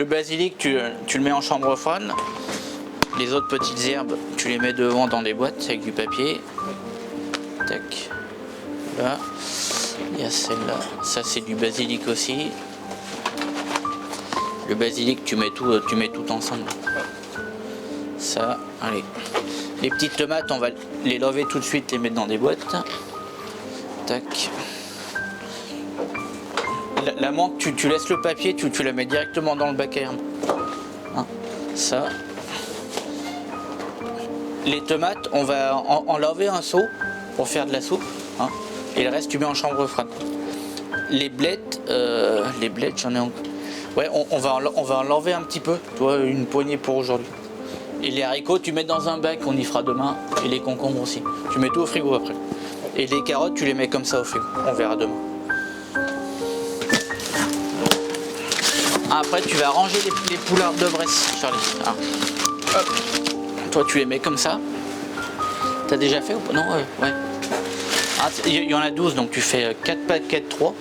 Le basilic, tu le mets en chambre froide. Les autres petites herbes, tu les mets devant dans des boîtes avec du papier. Tac. Là, il y a celle-là. Ça, c'est du basilic aussi. Le basilic, tu mets tout ensemble. Ça, allez. Les petites tomates, on va les laver tout de suite, les mettre dans des boîtes. Tac. La menthe, tu laisses le papier, tu la mets directement dans le bac à herbes. Hein, ça. Les tomates, on va en laver un seau pour faire de la soupe. Hein, et le reste, tu mets en chambre froide. Les blettes, j'en ai encore. Ouais, on va en laver un petit peu. Tu vois, une poignée pour aujourd'hui. Et les haricots, tu mets dans un bac, on y fera demain. Et les concombres aussi. Tu mets tout au frigo après. Et les carottes, tu les mets comme ça au frigo. On verra demain. Après, tu vas ranger les poulardes de Bresse, Charlie. Ah. Hop. Toi, tu les mets comme ça. T'as déjà fait ou pas? Non, ouais. Ah, il y en a 12, donc tu fais 4 paquets de 3.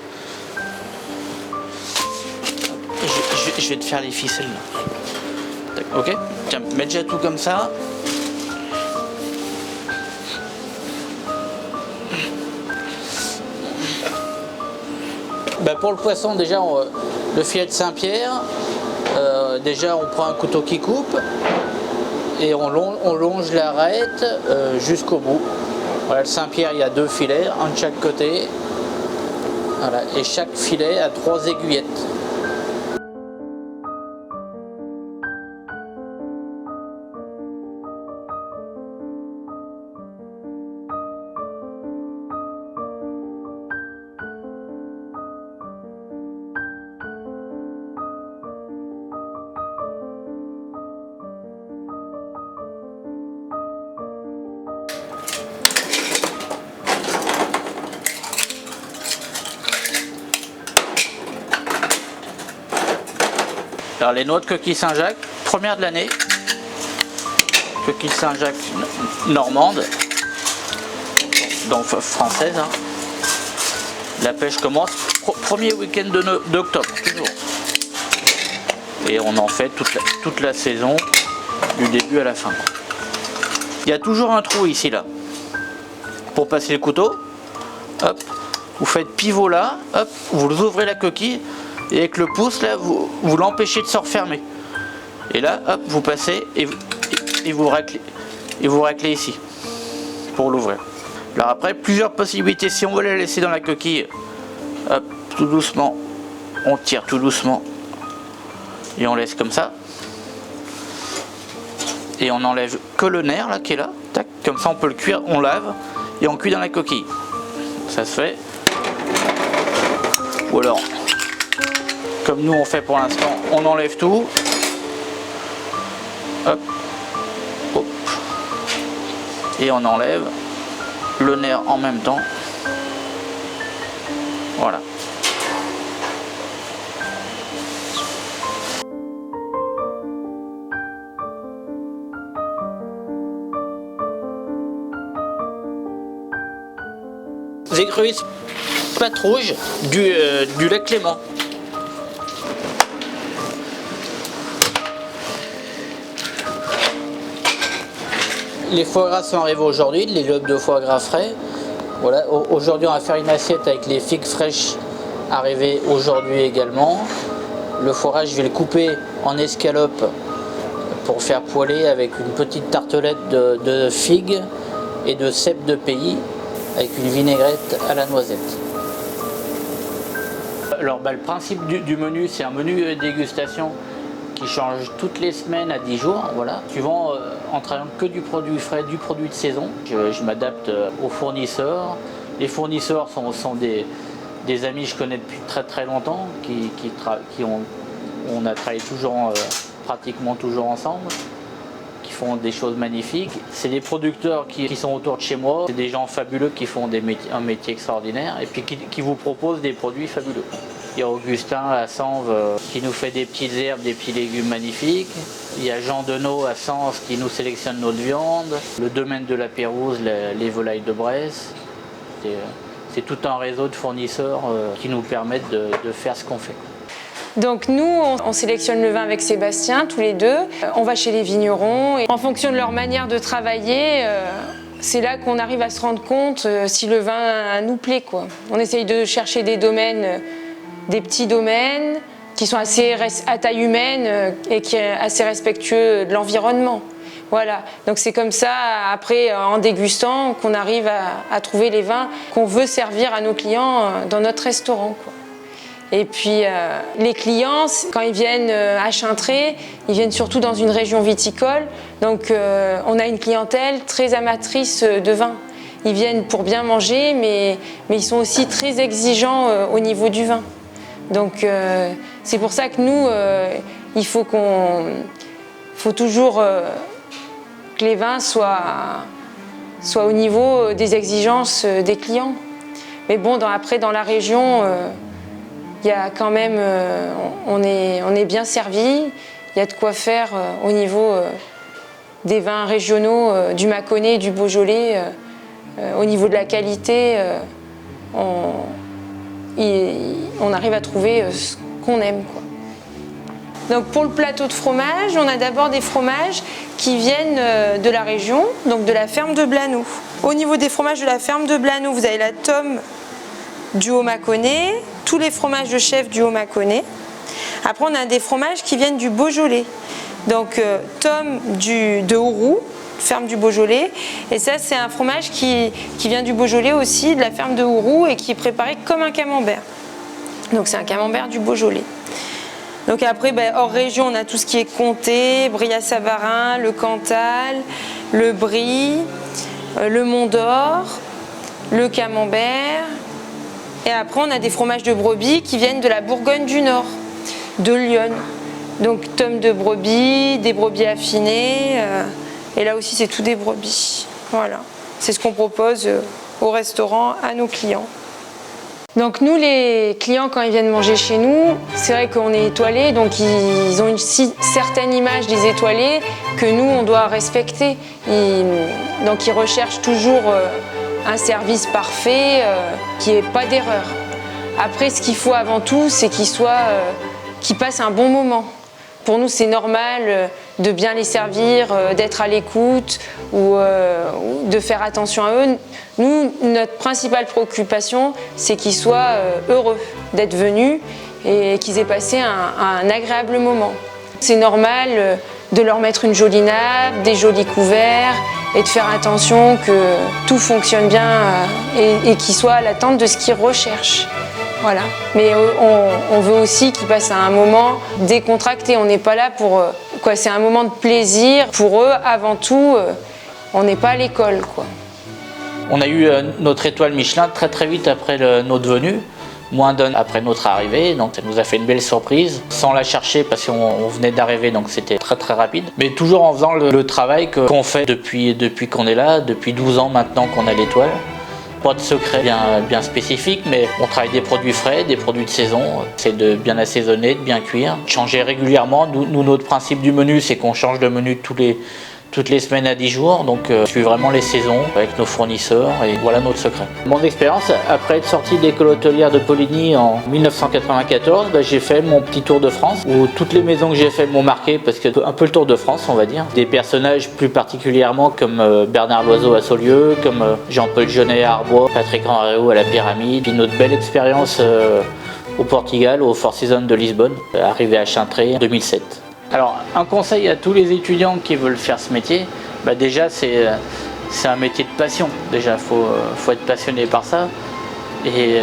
Je vais te faire les ficelles là. Ok? Tiens, mets déjà tout comme ça. Bah pour le poisson, déjà, le filet de Saint-Pierre, déjà on prend un couteau qui coupe et on longe l'arête jusqu'au bout. Voilà, le Saint-Pierre, il y a 2 filets, un de chaque côté. Voilà, et chaque filet a 3 aiguillettes. Alors les noix de coquille Saint-Jacques, première de l'année, coquille Saint-Jacques normande, donc française. Hein. La pêche commence premier week-end d'octobre, toujours. Et on en fait toute la saison, du début à la fin. Il y a toujours un trou ici là, pour passer le couteau. Hop, vous faites pivot là, hop, vous ouvrez la coquille. Et avec le pouce là, vous l'empêchez de se refermer. Et là, hop, vous passez et vous raclez ici pour l'ouvrir. Alors après, plusieurs possibilités. Si on veut la laisser dans la coquille, hop, tout doucement, on tire tout doucement et on laisse comme ça. Et on enlève que le nerf là qui est là. Tac, comme ça on peut le cuire, on lave et on cuit dans la coquille. Ça se fait. Ou alors, comme nous on fait pour l'instant, on enlève tout. Hop. Hop. Et on enlève le nerf en même temps. Voilà. Les écrevisses pâte rouge du lac Clément. Les foie gras sont arrivés aujourd'hui, les lobes de foie gras frais. Voilà, aujourd'hui on va faire une assiette avec les figues fraîches arrivées aujourd'hui également. Le foie gras, je vais le couper en escalope pour faire poêler avec une petite tartelette de figues et de cèpes de pays avec une vinaigrette à la noisette. Alors le principe du menu, c'est un menu dégustation qui change toutes les semaines à 10 jours, voilà. Suivant en travaillant que du produit frais, du produit de saison. Je m'adapte aux fournisseurs. Les fournisseurs sont des amis que je connais depuis très très longtemps, on a travaillé toujours, pratiquement toujours ensemble, qui font des choses magnifiques. C'est des producteurs qui sont autour de chez moi, c'est des gens fabuleux qui font un métier extraordinaire et puis qui vous proposent des produits fabuleux. Il y a Augustin à Sanves qui nous fait des petites herbes, des petits légumes magnifiques. Il y a Jean Denot à Sens qui nous sélectionne notre viande. Le domaine de la Pérouse, les volailles de Bresse. C'est tout un réseau de fournisseurs qui nous permettent de faire ce qu'on fait. Donc nous, on sélectionne le vin avec Sébastien, tous les deux. On va chez les vignerons et en fonction de leur manière de travailler, c'est là qu'on arrive à se rendre compte si le vin nous plaît, quoi. On essaye de chercher des domaines, des petits domaines qui sont assez à taille humaine et qui sont assez respectueux de l'environnement. Voilà, donc c'est comme ça, après, en dégustant, qu'on arrive à trouver les vins qu'on veut servir à nos clients dans notre restaurant, quoi. Et puis les clients, quand ils viennent à Chintré, ils viennent surtout dans une région viticole. Donc on a une clientèle très amatrice de vin. Ils viennent pour bien manger, mais ils sont aussi très exigeants au niveau du vin. Donc c'est pour ça que nous, il faut toujours que les vins soient au niveau des exigences des clients. Mais bon, après dans la région, il y a quand même, on est bien servi. Il y a de quoi faire au niveau des vins régionaux, du Mâconnais, du Beaujolais. Au niveau de la qualité, on arrive à trouver ce qu'on aime, quoi. Donc pour le plateau de fromage, on a d'abord des fromages qui viennent de la région, donc de la ferme de Blanou. Au niveau des fromages de la ferme de Blanou, vous avez la tome du Haut-Mâconnais, tous les fromages de chef du Haut-Mâconnais. Après, on a des fromages qui viennent du Beaujolais. Donc, tome de Auroux, ferme du Beaujolais. Et ça, c'est un fromage qui vient du Beaujolais aussi, de la ferme de Auroux, et qui est préparé comme un camembert. Donc, c'est un camembert du Beaujolais. Donc après, hors région, on a tout ce qui est comté, Brie-à-Savarin, le Cantal, le Brie, le Mont d'Or, le camembert. Et après, on a des fromages de brebis qui viennent de la Bourgogne du Nord, de Lyon. Donc, tome de brebis, des brebis affinées. Et là aussi, c'est tout des brebis. Voilà. C'est ce qu'on propose au restaurant à nos clients. Donc, nous, les clients, quand ils viennent manger chez nous, c'est vrai qu'on est étoilé. Donc, ils ont une certaine image des étoilés que nous, on doit respecter. Donc, ils recherchent toujours un service parfait, qu'il n'y ait pas d'erreur. Après, ce qu'il faut avant tout, c'est qu'ils passent un bon moment. Pour nous, c'est normal de bien les servir, d'être à l'écoute ou de faire attention à eux. Nous, notre principale préoccupation, c'est qu'ils soient heureux d'être venus et qu'ils aient passé un agréable moment. C'est normal de leur mettre une jolie nappe, des jolis couverts et de faire attention que tout fonctionne bien et qu'ils soient à l'attente de ce qu'ils recherchent. Voilà. Mais on veut aussi qu'ils passent un moment décontracté. On n'est pas là pour... c'est un moment de plaisir. Pour eux, avant tout, on n'est pas à l'école, quoi. On a eu notre étoile Michelin très très vite après notre venue, moins d'un après notre arrivée, donc ça nous a fait une belle surprise, sans la chercher parce qu'on venait d'arriver, donc c'était très très rapide. Mais toujours en faisant le travail qu'on fait depuis qu'on est là, depuis 12 ans maintenant qu'on a l'étoile. Pas de secret bien spécifique, mais on travaille des produits frais, des produits de saison. C'est de bien assaisonner, de bien cuire. Changer régulièrement. Nous, notre principe du menu, c'est qu'on change de menu toutes les semaines à 10 jours. Donc, on suit vraiment les saisons avec nos fournisseurs et voilà notre secret. Mon expérience, après être sorti de l'école hôtelière de Poligny en 1994, j'ai fait mon petit tour de France où toutes les maisons que j'ai fait m'ont marqué parce que un peu le tour de France, on va dire. Des personnages plus particulièrement comme Bernard Loiseau à Saulieu, comme Jean-Paul Jeunet à Arbois, Patrick Henriot à la Pyramide. Puis notre belle expérience au Portugal, au Four Seasons de Lisbonne, arrivé à Chintré en 2007. Alors, un conseil à tous les étudiants qui veulent faire ce métier, déjà c'est un métier de passion. Déjà, faut être passionné par ça. Et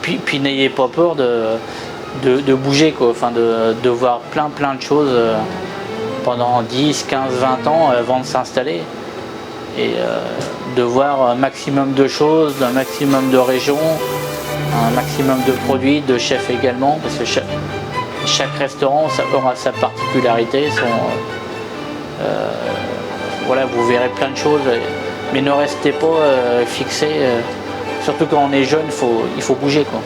puis n'ayez pas peur de bouger, quoi. Enfin, de voir plein de choses pendant 10, 15, 20 ans avant de s'installer. Et de voir un maximum de choses, un maximum de régions, un maximum de produits, de chefs également, parce que chaque restaurant aura sa particularité, voilà, vous verrez plein de choses, mais ne restez pas fixé. Surtout quand on est jeune, il faut bouger, quoi.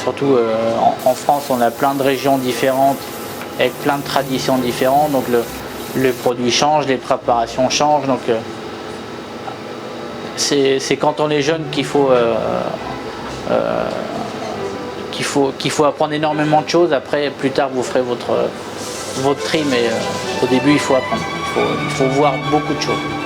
Surtout en France, on a plein de régions différentes, avec plein de traditions différentes, donc le produit change, les préparations changent, donc c'est quand on est jeune qu'il faut qu'il faut apprendre énormément de choses. Après, plus tard, vous ferez votre tri, mais au début, il faut apprendre. Il faut voir beaucoup de choses.